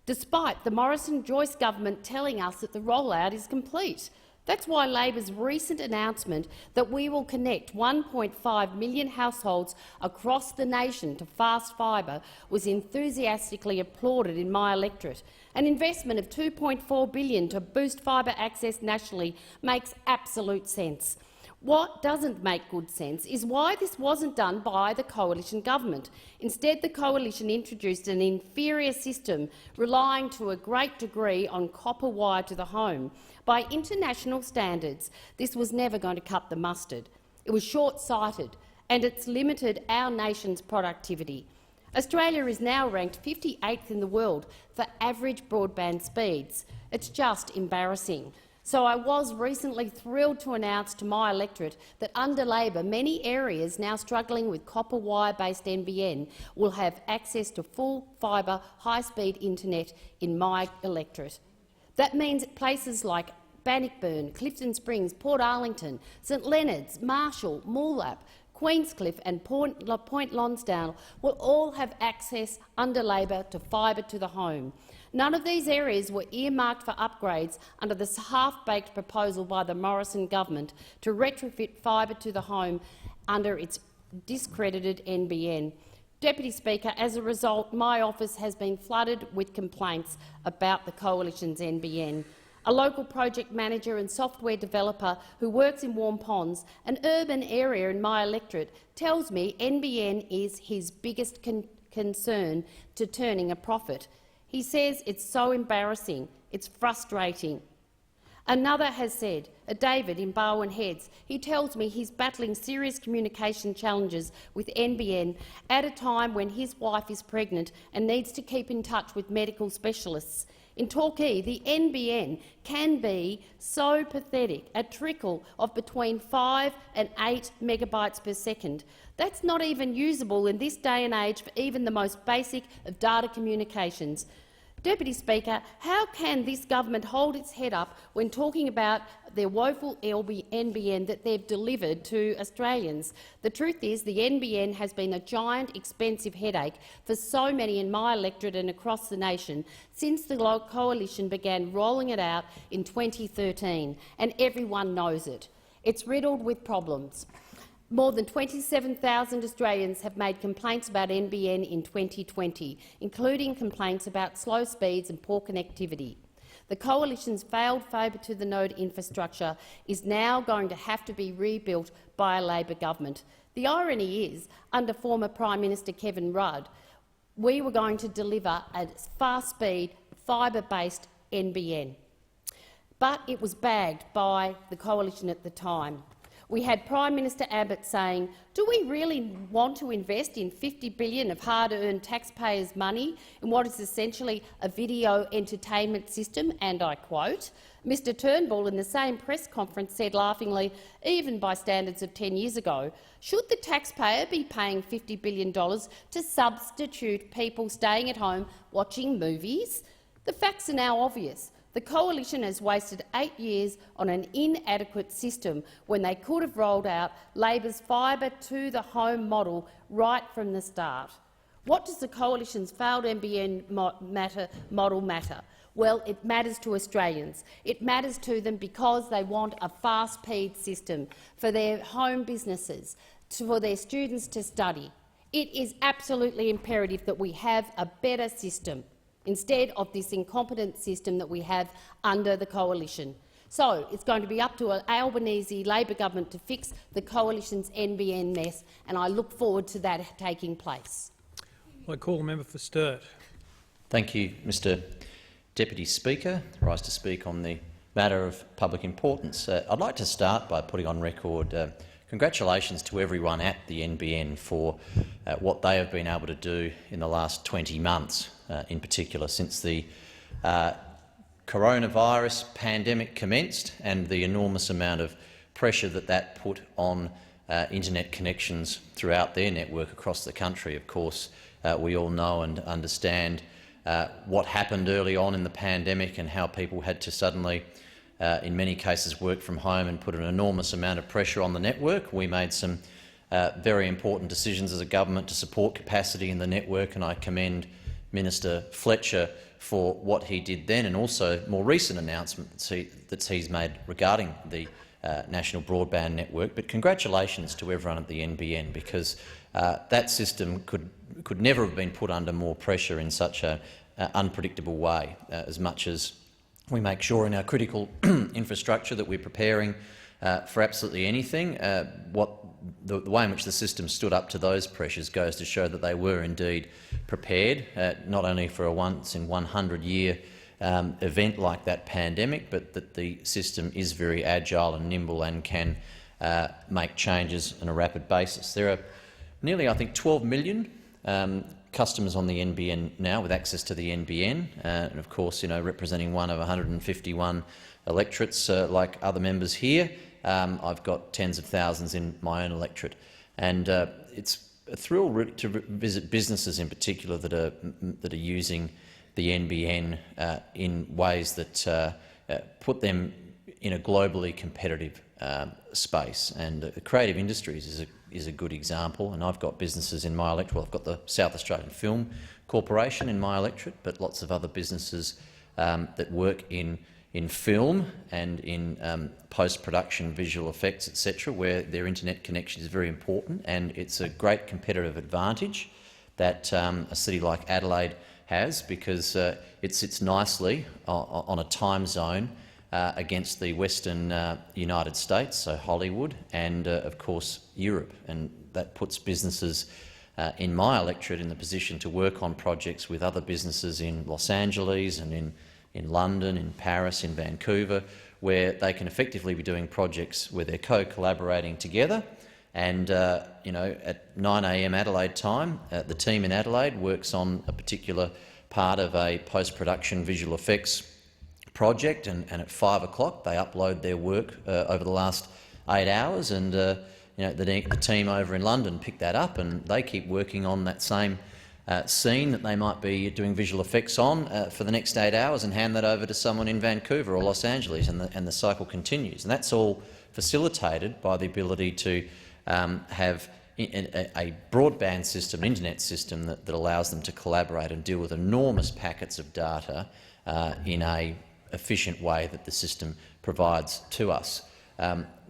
despite the Morrison-Joyce government telling us that the rollout is complete. That's why Labor's recent announcement that we will connect 1.5 million households across the nation to fast fibre was enthusiastically applauded in my electorate. An investment of $2.4 billion to boost fibre access nationally makes absolute sense. What doesn't make good sense is why this wasn't done by the coalition government. Instead, the coalition introduced an inferior system relying to a great degree on copper wire to the home. By international standards, this was never going to cut the mustard. It was short-sighted and it's limited our nation's productivity. Australia is now ranked 58th in the world for average broadband speeds. It's just embarrassing. So I was recently thrilled to announce to my electorate that under Labor, many areas now struggling with copper wire-based NBN will have access to full fibre, high-speed internet in my electorate. That means places like Bannockburn, Clifton Springs, Port Arlington, St Leonards, Marshall, Moolap, Queenscliff and Point Lonsdale will all have access under Labor to fibre to the home. None of these areas were earmarked for upgrades under this half-baked proposal by the Morrison government to retrofit fibre to the home under its discredited NBN. Deputy Speaker, as a result, my office has been flooded with complaints about the Coalition's NBN. A local project manager and software developer who works in Warm Ponds, an urban area in my electorate, tells me NBN is his biggest concern to turning a profit. He says it's so embarrassing, it's frustrating. Another has said, David in Barwon Heads, he tells me he's battling serious communication challenges with NBN at a time when his wife is pregnant and needs to keep in touch with medical specialists. In Torquay, the NBN can be so pathetic, a trickle of between 5 and 8 megabytes per second. That's not even usable in this day and age for even the most basic of data communications. Deputy Speaker, how can this government hold its head up when talking about their woeful NBN that they've delivered to Australians? The truth is the NBN has been a giant, expensive headache for so many in my electorate and across the nation since the coalition began rolling it out in 2013, and everyone knows it. It's riddled with problems. More than 27,000 Australians have made complaints about NBN in 2020, including complaints about slow speeds and poor connectivity. The Coalition's failed fibre-to-the-node infrastructure is now going to have to be rebuilt by a Labor government. The irony is, under former Prime Minister Kevin Rudd, we were going to deliver a fast-speed, fibre-based NBN. But it was bagged by the Coalition at the time. We had Prime Minister Abbott saying, "Do we really want to invest in $50 billion of hard-earned taxpayers' money in what is essentially a video entertainment system?" And I quote, Mr Turnbull in the same press conference said laughingly, even by standards of 10 years ago, should the taxpayer be paying $50 billion to substitute people staying at home watching movies? The facts are now obvious. The Coalition has wasted 8 years on an inadequate system when they could have rolled out Labor's fibre-to-the-home model right from the start. What does the Coalition's failed NBN model matter? Well, it matters to Australians. It matters to them because they want a fast-speed system for their home businesses, for their students to study. It is absolutely imperative that we have a better system instead of this incompetent system that we have under the Coalition. So it's going to be up to an Albanese Labor government to fix the Coalition's NBN mess, and I look forward to that taking place. I call the member for Sturt. Thank you, Mr Deputy Speaker. I rise to speak on the matter of public importance. I'd like to start by putting on record congratulations to everyone at the NBN for what they have been able to do in the last 20 months, in particular since the coronavirus pandemic commenced and the enormous amount of pressure that put on internet connections throughout their network across the country. Of course, we all know and understand what happened early on in the pandemic and how people had to suddenly, in many cases, work from home and put an enormous amount of pressure on the network. We made some very important decisions as a government to support capacity in the network, and I commend Minister Fletcher for what he did then, and also more recent announcements that he's made regarding the national broadband network. But congratulations to everyone at the NBN, because that system could never have been put under more pressure in such an unpredictable way, as much as we make sure in our critical infrastructure that we're preparing for absolutely anything. The way in which the system stood up to those pressures goes to show that they were indeed prepared, not only for a once-in-100-year event like that pandemic, but that the system is very agile and nimble and can make changes on a rapid basis. There are nearly, I think, 12 million customers on the NBN now with access to the NBN, and of course, representing one of 151 electorates like other members here. I've got tens of thousands in my own electorate, and it's a thrill to visit businesses in particular that are using the NBN in ways that put them in a globally competitive space. And the creative industries is a good example. And I've got businesses in my electorate. Well, I've got the South Australian Film Corporation in my electorate, but lots of other businesses that work in film and in post-production visual effects, etc., where their internet connection is very important, and it's a great competitive advantage that a city like Adelaide has, because it sits nicely on a time zone against the Western United States, so Hollywood, and of course Europe, and that puts businesses in my electorate in the position to work on projects with other businesses in Los Angeles and in London, in Paris, in Vancouver, where they can effectively be doing projects where they're co-collaborating together. And at 9 a.m. Adelaide time, the team in Adelaide works on a particular part of a post-production visual effects project, and at 5 o'clock they upload their work over the last 8 hours, and the team over in London pick that up, and they keep working on that same scene that they might be doing visual effects on for the next 8 hours, and hand that over to someone in Vancouver or Los Angeles, and the cycle continues. And that's all facilitated by the ability to have a broadband system, an internet system that allows them to collaborate and deal with enormous packets of data in an efficient way that the system provides to us.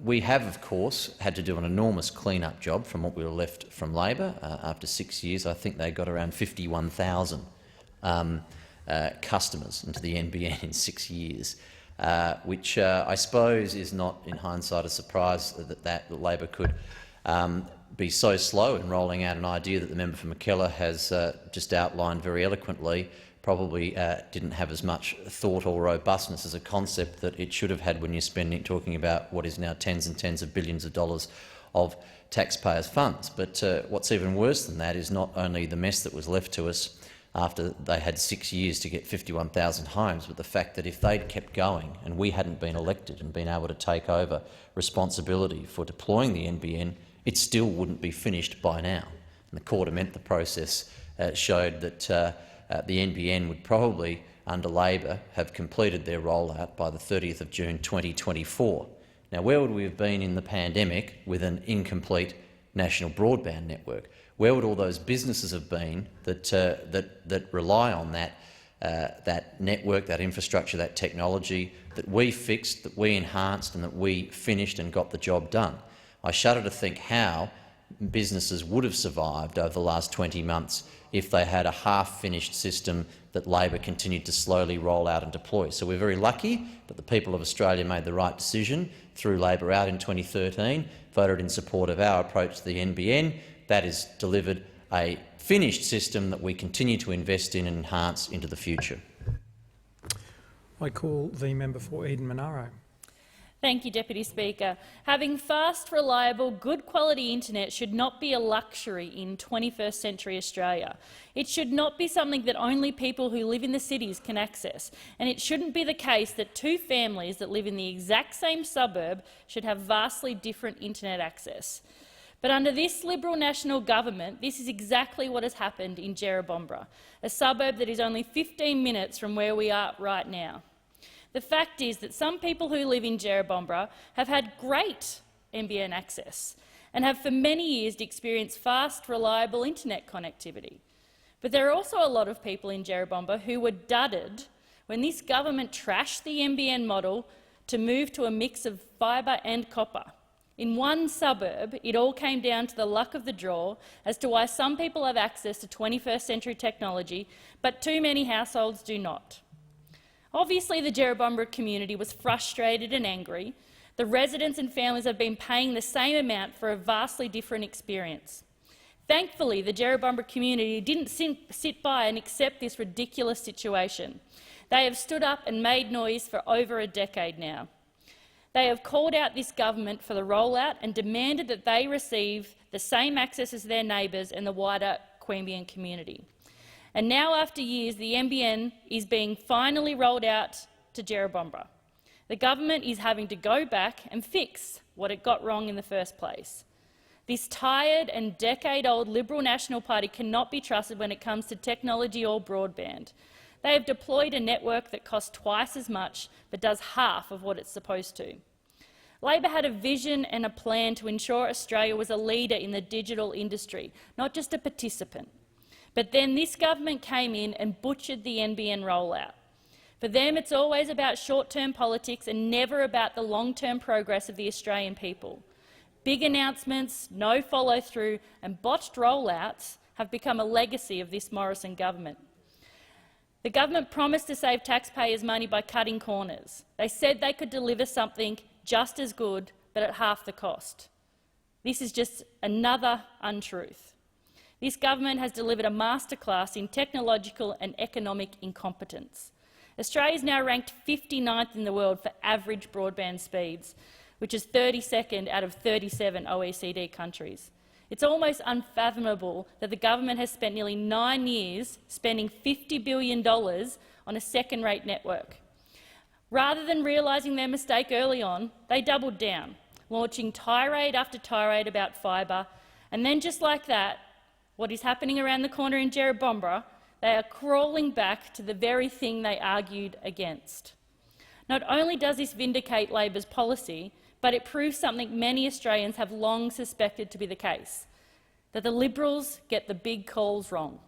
We have, of course, had to do an enormous clean-up job from what we were left from Labor. After 6 years, I think they got around 51,000 customers into the NBN in 6 years, which I suppose is not, in hindsight, a surprise that Labor could be so slow in rolling out an idea that the member for Mackellar has just outlined very eloquently. Probably didn't have as much thought or robustness as a concept that it should have had when you're talking about what is now tens and tens of billions of dollars of taxpayers' funds. But what's even worse than that is not only the mess that was left to us after they had 6 years to get 51,000 homes, but the fact that if they'd kept going and we hadn't been elected and been able to take over responsibility for deploying the NBN, it still wouldn't be finished by now. And the court amendment the process showed that the NBN would probably, under Labor, have completed their rollout by the 30th of June 2024. Now, where would we have been in the pandemic with an incomplete national broadband network? Where would all those businesses have been that rely on that network, that infrastructure, that technology that we fixed, that we enhanced and that we finished and got the job done? I shudder to think how businesses would have survived over the last 20 months if they had a half-finished system that Labor continued to slowly roll out and deploy. So we're very lucky that the people of Australia made the right decision, threw Labor out in 2013, voted in support of our approach to the NBN. That has delivered a finished system that we continue to invest in and enhance into the future. I call the member for Eden Monaro. Thank you, Deputy Speaker. Having fast, reliable, good-quality internet should not be a luxury in 21st century Australia. It should not be something that only people who live in the cities can access, and it shouldn't be the case that two families that live in the exact same suburb should have vastly different internet access. But under this Liberal National Government, this is exactly what has happened in Jerrabomberra, a suburb that is only 15 minutes from where we are right now. The fact is that some people who live in Jerrabomberra have had great NBN access and have for many years experienced fast, reliable internet connectivity. But there are also a lot of people in Jerrabomberra who were dudded when this government trashed the NBN model to move to a mix of fibre and copper. In one suburb, it all came down to the luck of the draw as to why some people have access to 21st century technology, but too many households do not. Obviously, the Jerrabomberra community was frustrated and angry. The residents and families have been paying the same amount for a vastly different experience. Thankfully, the Jerrabomberra community didn't sit by and accept this ridiculous situation. They have stood up and made noise for over a decade now. They have called out this government for the rollout and demanded that they receive the same access as their neighbours and the wider Queanbeyan community. And now, after years, the NBN is being finally rolled out to Jerrabomberra. The government is having to go back and fix what it got wrong in the first place. This tired and decade-old Liberal National Party cannot be trusted when it comes to technology or broadband. They have deployed a network that costs twice as much but does half of what it's supposed to. Labor had a vision and a plan to ensure Australia was a leader in the digital industry, not just a participant. But then this government came in and butchered the NBN rollout. For them, it's always about short-term politics and never about the long-term progress of the Australian people. Big announcements, no follow-through and botched rollouts have become a legacy of this Morrison government. The government promised to save taxpayers' money by cutting corners. They said they could deliver something just as good, but at half the cost. This is just another untruth. This government has delivered a masterclass in technological and economic incompetence. Australia is now ranked 59th in the world for average broadband speeds, which is 32nd out of 37 OECD countries. It's almost unfathomable that the government has spent nearly 9 years spending $50 billion on a second-rate network. Rather than realising their mistake early on, they doubled down, launching tirade after tirade about fibre, and then just like that, what is happening around the corner in Jerrabomberra, they are crawling back to the very thing they argued against. Not only does this vindicate Labor's policy, but it proves something many Australians have long suspected to be the case, that the Liberals get the big calls wrong.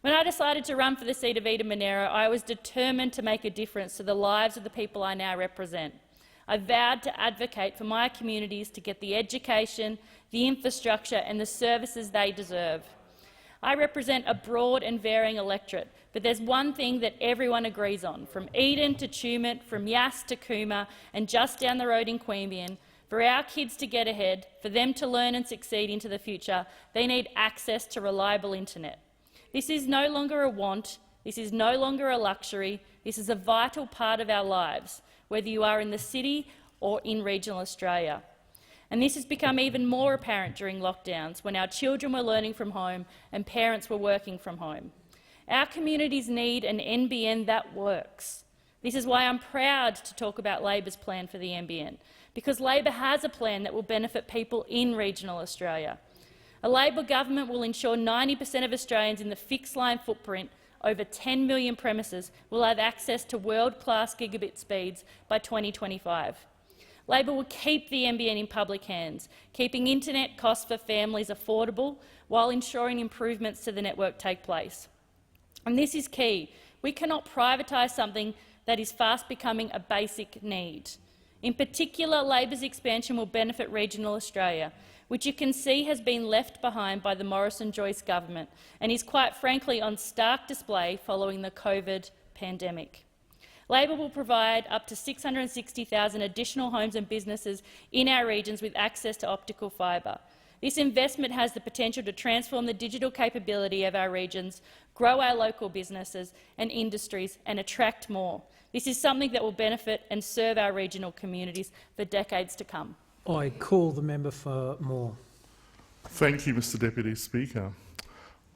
When I decided to run for the seat of Eden Monaro, I was determined to make a difference to the lives of the people I now represent. I vowed to advocate for my communities to get the education, the infrastructure and the services they deserve. I represent a broad and varying electorate, but there's one thing that everyone agrees on, from Eden to Tumut, from Yass to Cooma and just down the road in Queanbeyan. For our kids to get ahead, for them to learn and succeed into the future, they need access to reliable internet. This is no longer a want, this is no longer a luxury, this is a vital part of our lives, whether you are in the city or in regional Australia. And this has become even more apparent during lockdowns, when our children were learning from home and parents were working from home. Our communities need an NBN that works. This is why I'm proud to talk about Labor's plan for the NBN, because Labor has a plan that will benefit people in regional Australia. A Labor government will ensure 90% of Australians in the fixed-line footprint, over 10 million premises, will have access to world-class gigabit speeds by 2025. Labor will keep the NBN in public hands, keeping internet costs for families affordable while ensuring improvements to the network take place. And this is key. We cannot privatise something that is fast becoming a basic need. In particular, Labor's expansion will benefit regional Australia, which you can see has been left behind by the Morrison-Joyce government and is quite frankly on stark display following the COVID pandemic. Labor will provide up to 660,000 additional homes and businesses in our regions with access to optical fibre. This investment has the potential to transform the digital capability of our regions, grow our local businesses and industries and attract more. This is something that will benefit and serve our regional communities for decades to come. I call the member for Moore. Thank you, Mr Deputy Speaker.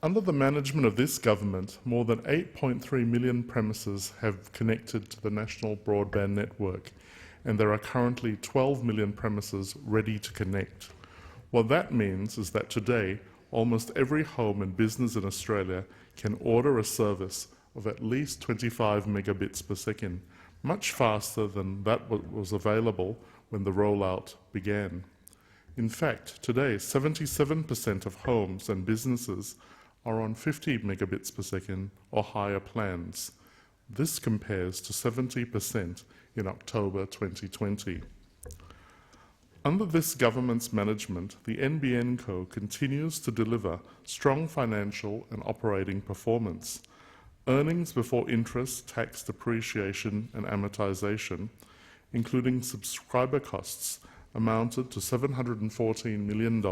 Under the management of this government, more than 8.3 million premises have connected to the national broadband network, and there are currently 12 million premises ready to connect. What that means is that today, almost every home and business in Australia can order a service of at least 25 megabits per second, much faster than that was available when the rollout began. In fact, today, 77% of homes and businesses are on 50 megabits per second or higher plans. This compares to 70% in October 2020. Under this government's management, the NBN Co continues to deliver strong financial and operating performance. Earnings before interest, tax, depreciation and amortisation, including subscriber costs, amounted to $714 million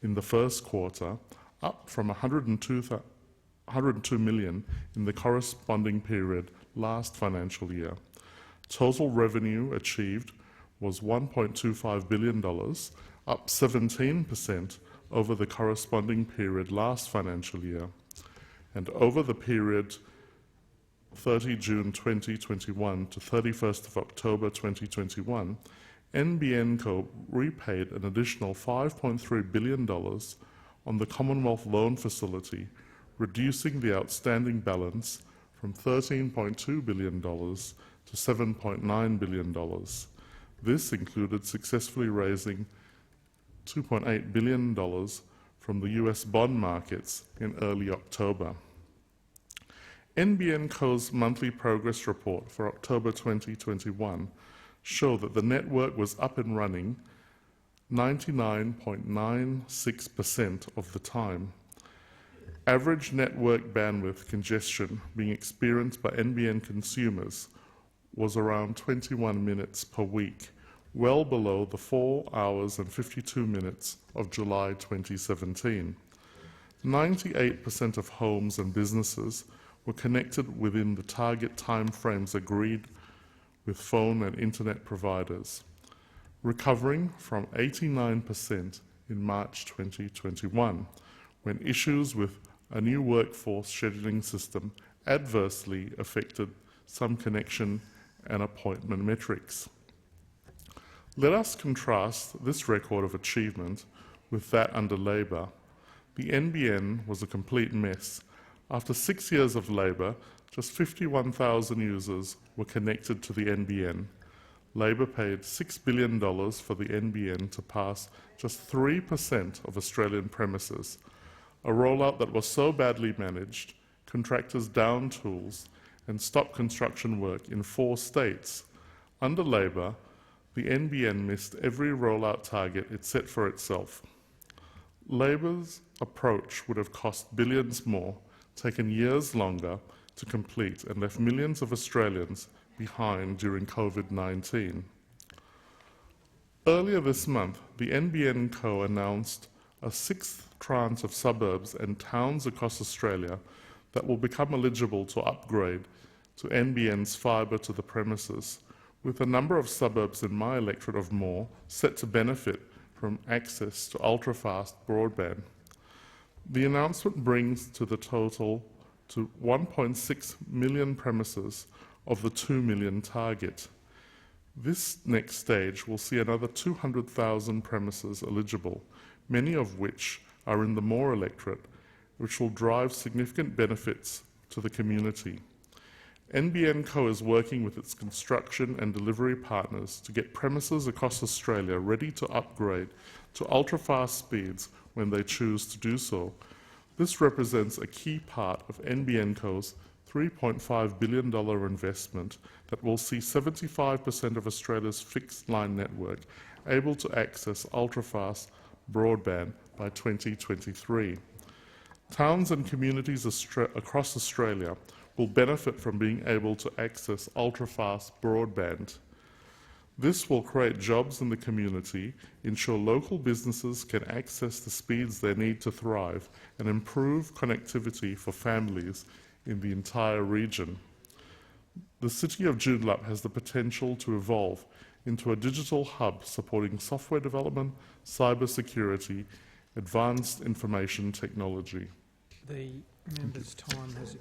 in the first quarter, up from $102 million in the corresponding period last financial year. Total revenue achieved was $1.25 billion, up 17% over the corresponding period last financial year. And over the period 30 June 2021 to 31st of October 2021, NBN Co repaid an additional $5.3 billion on the Commonwealth Loan Facility, reducing the outstanding balance from $13.2 billion to $7.9 billion. This included successfully raising $2.8 billion from the US bond markets in early October. NBN Co's monthly progress report for October 2021 showed that the network was up and running 99.96% of the time. Average network bandwidth congestion being experienced by NBN consumers was around 21 minutes per week, well below the 4 hours and 52 minutes of July 2017. 98% of homes and businesses were connected within the target timeframes agreed with phone and internet providers, recovering from 89% in March 2021, when issues with a new workforce scheduling system adversely affected some connection and appointment metrics. Let us contrast this record of achievement with that under Labor. The NBN was a complete mess. After 6 years of Labor, just 51,000 users were connected to the NBN. Labor paid $6 billion for the NBN to pass just 3% of Australian premises, a rollout that was so badly managed, contractors downed tools and stopped construction work in 4 states. Under Labor, the NBN missed every rollout target it set for itself. Labor's approach would have cost billions more, taken years longer to complete, and left millions of Australians behind during COVID-19. Earlier this month, the NBN Co announced a sixth tranche of suburbs and towns across Australia that will become eligible to upgrade to NBN's fibre to the premises, with a number of suburbs in my electorate of Moore set to benefit from access to ultra-fast broadband. The announcement brings to the total to 1.6 million premises of the 2 million target. This next stage will see another 200,000 premises eligible, many of which are in the Moore electorate, which will drive significant benefits to the community. NBN Co is working with its construction and delivery partners to get premises across Australia ready to upgrade to ultra-fast speeds when they choose to do so. This represents a key part of NBN Co's $3.5 billion investment that will see 75% of Australia's fixed-line network able to access ultra-fast broadband by 2023. Towns and communities across Australia will benefit from being able to access ultra-fast broadband. This will create jobs in the community, ensure local businesses can access the speeds they need to thrive, and improve connectivity for families in the entire region. The City of Joondalup has the potential to evolve into a digital hub supporting software development, cyber security, advanced information technology. The member's time has